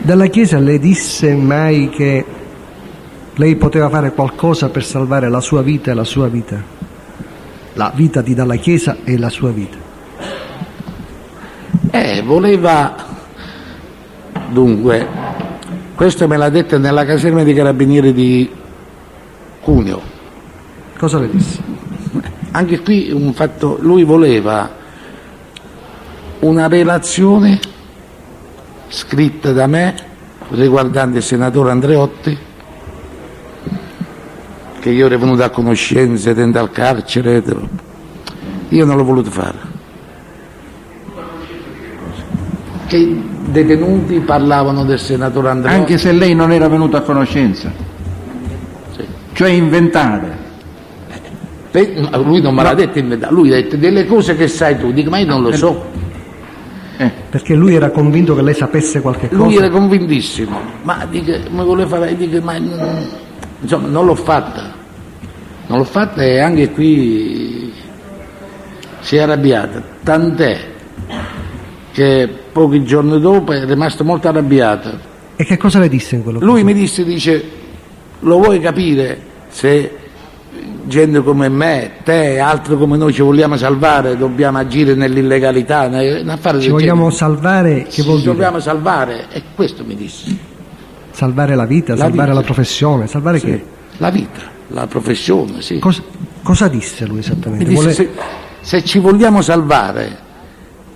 Dalla Chiesa le disse mai che lei poteva fare qualcosa per salvare la sua vita e la sua vita? La vita di Dalla Chiesa e la sua vita? Voleva, dunque, questo me l'ha detto nella caserma dei Carabinieri di Cuneo. Cosa le disse? Anche qui un fatto, lui voleva una relazione scritta da me riguardante il senatore Andreotti, che io ero venuto a conoscenza dentro al carcere. Io non l'ho voluto fare. Che i detenuti parlavano del senatore Andreotti. Anche se lei non era venuto a conoscenza? Sì. Cioè inventare? Lui non me l'ha detto inventare, lui ha detto delle cose che sai tu, dico ma io non lo so. Perché lui era convinto che lei sapesse qualche cosa? Lui era convintissimo, ma dico, mi voleva fare, dico, ma insomma non l'ho fatta e anche qui si è arrabbiata, tant'è che pochi giorni dopo è rimasto molto arrabbiato. E che cosa le disse in quello? Lui mi dice, lo vuoi capire se gente come me, te e altri come noi ci vogliamo salvare, dobbiamo agire nell'illegalità, ci vogliamo salvare, che vuol dire? Dobbiamo salvare, e questo mi disse. Salvare la vita, salvare la professione, salvare sì, che? La vita, la professione, sì. Cosa disse lui esattamente? Mi disse, se ci vogliamo salvare,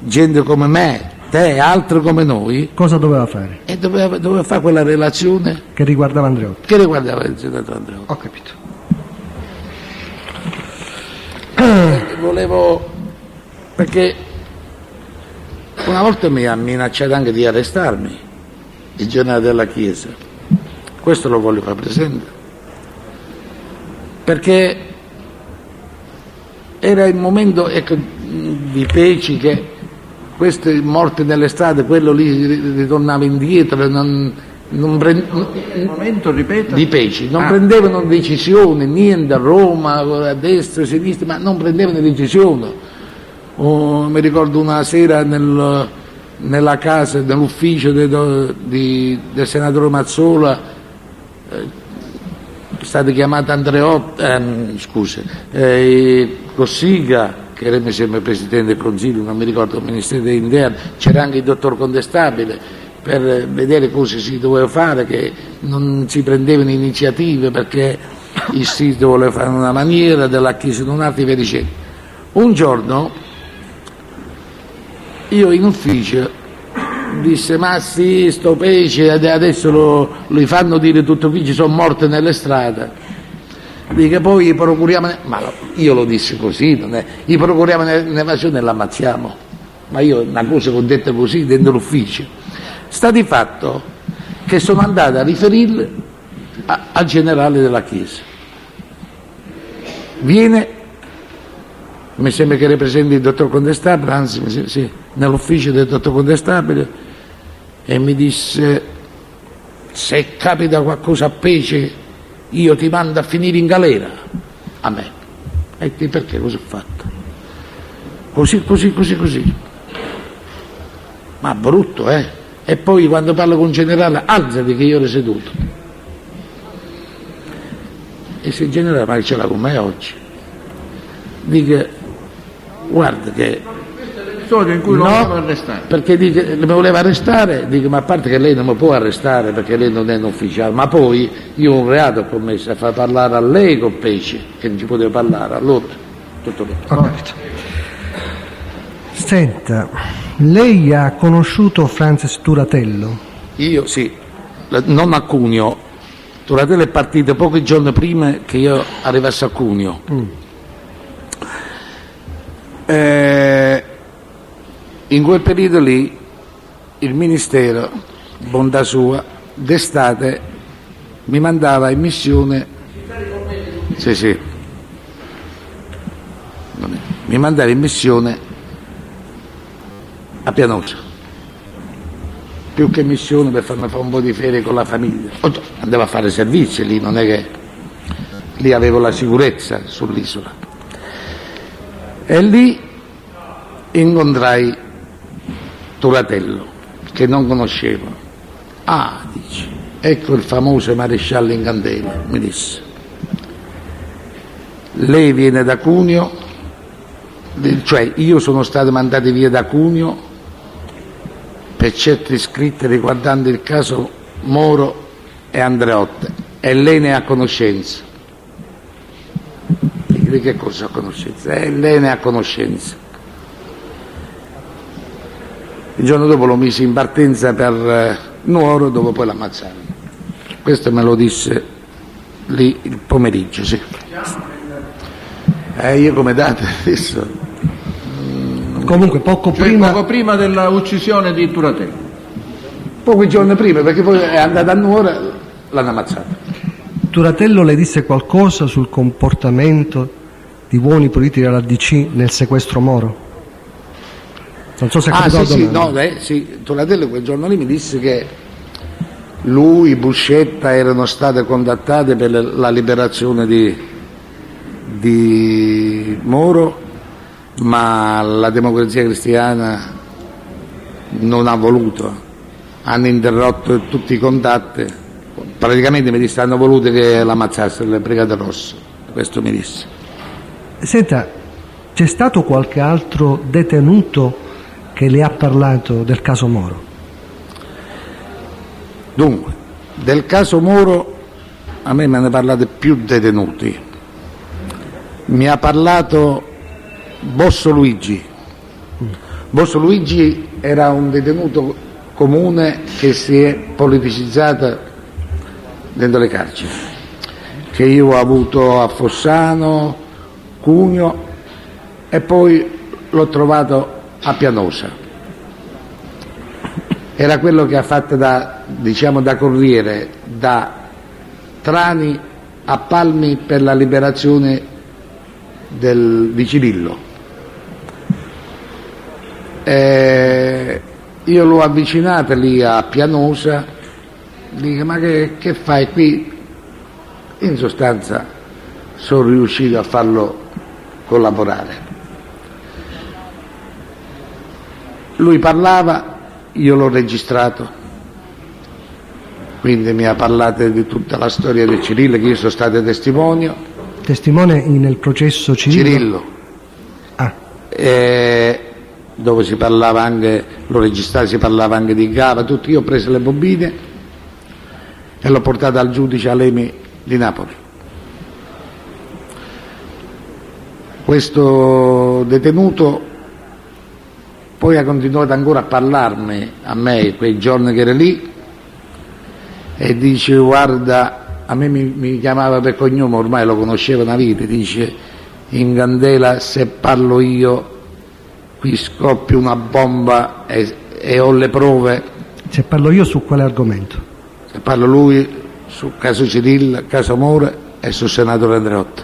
gente come me, te e altri come noi, cosa doveva fare? E doveva fare quella relazione che riguardava Andreotti. Che riguardava il senatore Andreotti. Ho capito. Volevo, perché una volta mi ha minacciato anche di arrestarmi il generale della Chiesa, questo lo voglio far presente, perché era il momento, ecco, di Peci, che queste morti nelle strade, quello lì ritornava indietro, momento, ripeto? Di Peci, non prendevano decisioni, niente, a Roma, a destra, a sinistra, ma non prendevano decisioni. Mi ricordo una sera nella casa, nell'ufficio del senatore Mazzola, è stato chiamato Andreotti, Cossiga, che era mi sembra presidente del Consiglio, non mi ricordo, il Ministero dell'Interno, c'era anche il dottor Condestabile, per vedere cosa si doveva fare, che non si prendevano iniziative perché il sito voleva fare in una maniera, della Chiesa in un'altra, e via dicendo. Un giorno io in ufficio disse, ma sì, sto Peci adesso lo fanno dire tutto qui, ci sono morte nelle strade. Dico, poi procuriamo, ma io lo dissi così, non è, gli procuriamo un'evasione e l'ammazziamo. Ma io una cosa che ho detto così dentro l'ufficio. Sta di fatto che sono andato a riferirle al generale della Chiesa. Viene, mi sembra che era presente il dottor Condestabile, anzi sì, nell'ufficio del dottor Condestabile, e mi disse, se capita qualcosa a Peci io ti mando a finire in galera, a me. E ti perché cosa ho fatto? Così. Ma brutto, eh? E poi quando parlo con il generale, alzati che io ero seduto. E se il generale, ma che ce l'ha con me oggi? Dico, guarda che... Storia in cui lo voleva arrestare. Perché mi voleva arrestare, dico, ma a parte che lei non mi può arrestare perché lei non è un ufficiale, ma poi io ho un reato ho commesso a far parlare a lei con Peci, che non ci poteva parlare, allora tutto lì. Senta, lei ha conosciuto Francis Turatello? Io sì, non a Cuneo. Turatello è partito pochi giorni prima che io arrivassi a Cuneo. In quel periodo lì il Ministero, bontà sua, d'estate mi mandava in missione, mi mandava in missione a Pianosa, più che missione per farmi fare un po' di ferie con la famiglia. Andavo a fare servizi lì, non è che lì avevo la sicurezza sull'isola. E lì incontrai Turatello, che non conoscevo, Ah, dice, ecco il famoso maresciallo in candela, mi disse. Lei viene da Cuneo, cioè io sono stato mandato via da Cuneo per certe scritte riguardanti il caso Moro e Andreotti, e lei ne ha conoscenza. Di che cosa ha conoscenza? Lei ne ha conoscenza. Il giorno dopo lo misi in partenza per Nuoro, dove poi l'ammazzarono. Questo me lo disse lì il pomeriggio, sì. Io come date adesso? Comunque poco prima della uccisione di Turatello. Pochi giorni prima, perché poi è andata a Nuoro, l'hanno ammazzato. Turatello le disse qualcosa sul comportamento di buoni politici della DC nel sequestro Moro? Non so se sì, Turatello quel giorno lì mi disse che lui, Buscetta erano state contattate per la liberazione di Moro, ma la Democrazia Cristiana non ha voluto, hanno interrotto tutti i contatti, praticamente mi disse hanno voluto che l'ammazzassero le Brigate Rosse, questo mi disse. Senta, c'è stato qualche altro detenuto che le ha parlato del caso Moro? Dunque, del caso Moro a me ne parlate più detenuti. Mi ha parlato Bosso Luigi. Bosso Luigi era un detenuto comune che si è politicizzato dentro le carceri, che io ho avuto a Fossano, Cuneo e poi l'ho trovato a Pianosa. Era quello che ha fatto da corriere da Trani a Palmi per la liberazione di Cirillo. Io l'ho avvicinato lì a Pianosa, dico ma che fai qui? In sostanza sono riuscito a farlo collaborare. Lui parlava, io l'ho registrato, quindi mi ha parlato di tutta la storia di Cirillo, che io sono stato testimone nel processo Cirillo? Ah. Dove si parlava anche, l'ho registrato, si parlava anche di Gava, tutto. Io ho preso le bobine e l'ho portato al giudice Alemi di Napoli. Questo detenuto poi ha continuato ancora a parlarmi a me quei giorni che era lì e dice guarda, a me mi chiamava per cognome, ormai lo conoscevo una vita, dice in candela se parlo io qui scoppia una bomba e ho le prove. Se parlo io su quale argomento? Se parlo lui sul caso Cirillo, caso Moro e sul senatore Andreotti.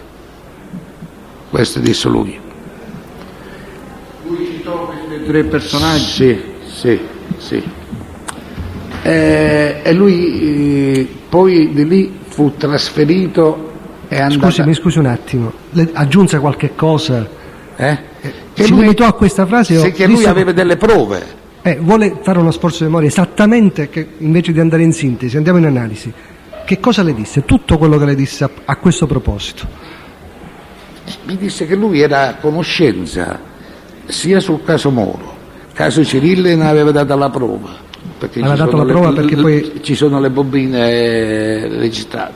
Questo disse lui. Lui citò questi tre personaggi? Sì. E lui poi di lì fu trasferito e andato... Scusi un attimo, le aggiunse qualche cosa? Che si limitò a questa frase? Sì, che lui aveva delle prove. Vuole fare uno sforzo di memoria esattamente, che invece di andare in sintesi, andiamo in analisi. Che cosa le disse? Tutto quello che le disse a questo proposito. Mi disse che lui era a conoscenza sia sul caso Moro, caso Cirillo ne aveva dato la prova. Perché perché poi ci sono le bobine registrate.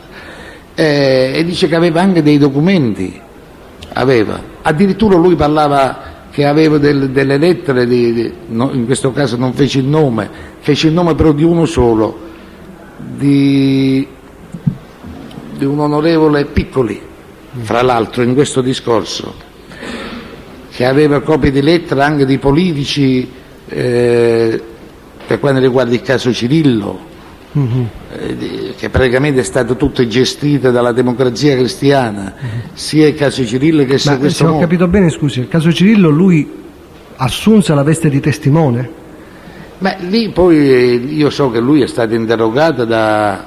E dice che aveva anche dei documenti. Addirittura lui parlava che aveva delle lettere, in questo caso non fece il nome però di uno solo, di un onorevole Piccoli, fra l'altro in questo discorso, che aveva copie di lettere anche di politici per quanto riguarda il caso Cirillo, che praticamente è stato tutto gestito dalla Democrazia Cristiana, sia il caso Cirillo che il sequestro Moro. Se ho capito bene, scusi, il caso Cirillo lui assunse la veste di testimone? Lì poi io so che lui è stato interrogato dal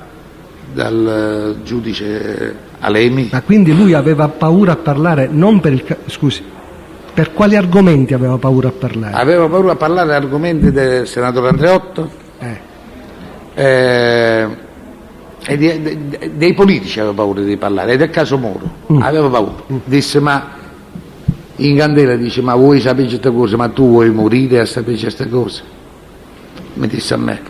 giudice Alemi. Ma quindi lui aveva paura a parlare, non per il scusi, per quali argomenti aveva paura a parlare? Aveva paura a parlare di argomenti del senatore Andreotto, e dei politici aveva paura di parlare, e del caso Moro aveva paura. Disse: ma in candela, dice: ma vuoi sapere queste cose, ma tu vuoi morire a sapere queste cose? Mi disse a me.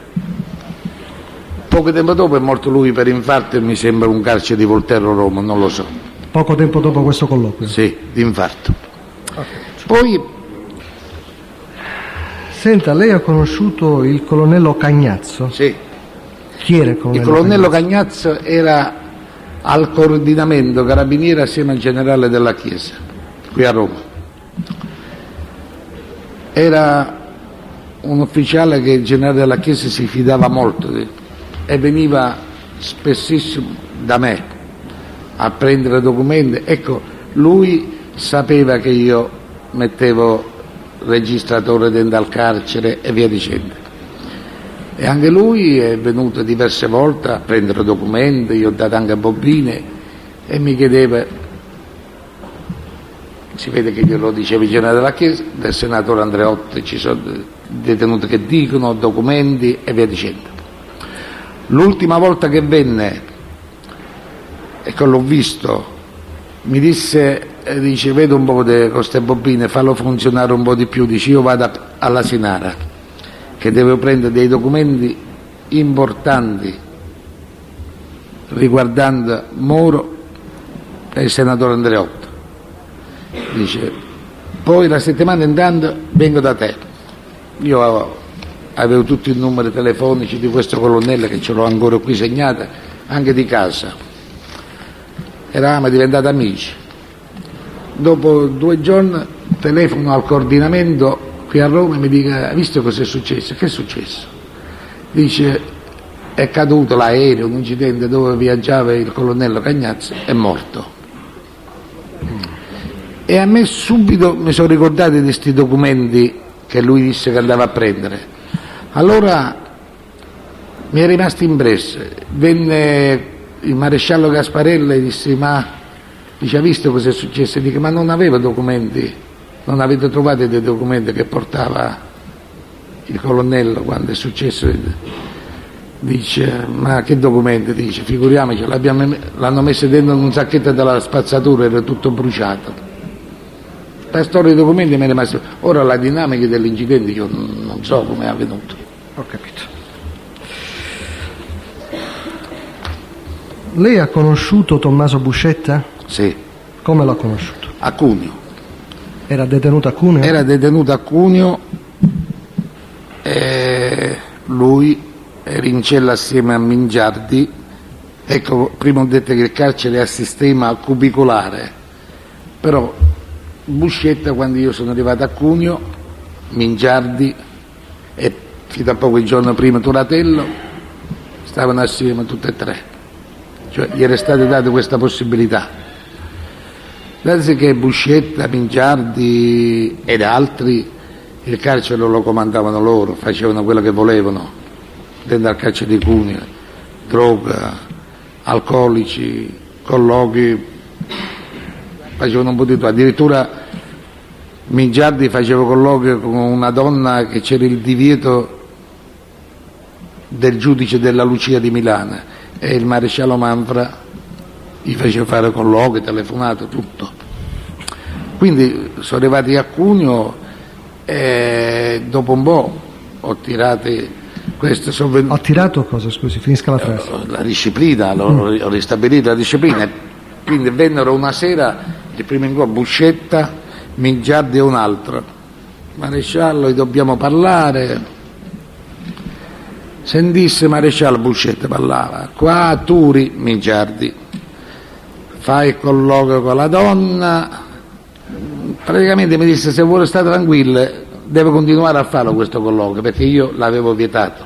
Poco tempo dopo è morto lui per infarto, e mi sembra un carcere di Volterra, Roma, non lo so. Poco tempo dopo questo colloquio? Sì, di infarto. Poi, senta, lei ha conosciuto il colonnello Cagnazzo? sì, Chi era il colonnello? il colonnello Cagnazzo era al coordinamento carabinieri assieme al generale della Chiesa, qui a Roma. Era un ufficiale che il generale della Chiesa si fidava molto e veniva spessissimo da me a prendere documenti. Ecco, lui sapeva che io mettevo registratore dentro al carcere e via dicendo. E anche lui è venuto diverse volte a prendere documenti, io ho dato anche bobine, e mi chiedeva, si vede che glielo diceva il generale della Chiesa, del senatore Andreotti, ci sono detenuti che dicono, documenti e via dicendo. L'ultima volta che venne e che l'ho visto, mi dice: vedo un po' di queste bobine, fallo funzionare un po' di più. Dice: io vado alla Sinara, che devo prendere dei documenti importanti riguardando Moro e il senatore Andreotti. Dice: poi la settimana intanto vengo da te. Io avevo tutti i numeri telefonici di questo colonnello, che ce l'ho ancora qui segnata, anche di casa. Eravamo diventati amici. Dopo 2 giorni telefono al coordinamento qui a Roma e mi dice: hai visto cosa è successo? Che è successo? Dice: è caduto l'aereo, un incidente dove viaggiava il colonnello Cagnazzo, è morto. E a me subito mi sono ricordati di questi documenti che lui disse che andava a prendere. Allora mi è rimasto impresso. Venne il maresciallo Gasparella e disse: ma dice, ha visto cosa è successo? E dice: ma non aveva documenti, non avete trovato dei documenti che portava il colonnello quando è successo? Dice: ma che documenti? Dice: figuriamoci, l'hanno messo dentro un sacchetto della spazzatura, era tutto bruciato. La storia dei documenti mi è rimasta. Ora la dinamica dell'incidente io non so come è avvenuto. Ho capito. Lei ha conosciuto Tommaso Buscetta? Sì. Come l'ha conosciuto? A Cuneo. Era detenuto a Cuneo? Era detenuto a Cuneo e lui era in cella assieme a Mingiardi. Ecco, prima ho detto che il carcere è a sistema cubicolare, però Buscetta, quando io sono arrivato a Cuneo, Mingiardi e fino a pochi giorni prima Turatello stavano assieme tutte e 3, cioè gli era stata data questa possibilità. Dato che Buscetta, Mingiardi ed altri il carcere lo comandavano loro, facevano quello che volevano dentro al carcere di Cuneo, droga, alcolici, colloqui, facevano un po' di tutto. Addirittura Mingiardi faceva colloquio con una donna che c'era il divieto del giudice della Lucia di Milano, e il maresciallo Manfra gli faceva fare colloqui, telefonato, tutto. Quindi sono arrivati a Cuneo e dopo un po' ho tirato questo. Ho tirato cosa, scusi, finisca la frase. La disciplina, ho ristabilito la disciplina. Quindi vennero una sera, il primo incontro, Buscetta, Mingiardi e un altro. Maresciallo, dobbiamo parlare. Sentisse maresciallo, Buscetta parlava. Qua Turi, Mingiardi, fai il colloquio con la donna. Praticamente mi disse: se vuole stare tranquillo deve continuare a farlo questo colloquio, perché io l'avevo vietato.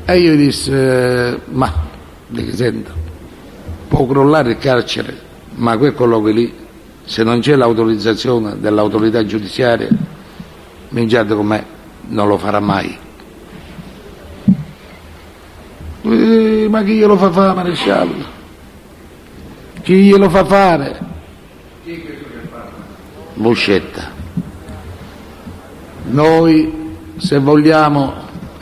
E io disse: ma dico, sento, può crollare il carcere, ma quel colloquio lì, se non c'è l'autorizzazione dell'autorità giudiziaria, Mingiardi con me non lo farà mai. Ma chi glielo fa fare, maresciallo? Chi glielo fa fare? Buscetta. Noi, se vogliamo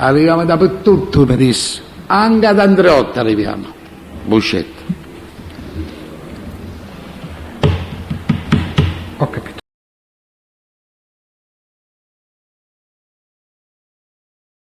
Arriviamo dappertutto, mi disse. Anche ad Andreotti arriviamo. Buscetta. Ho capito.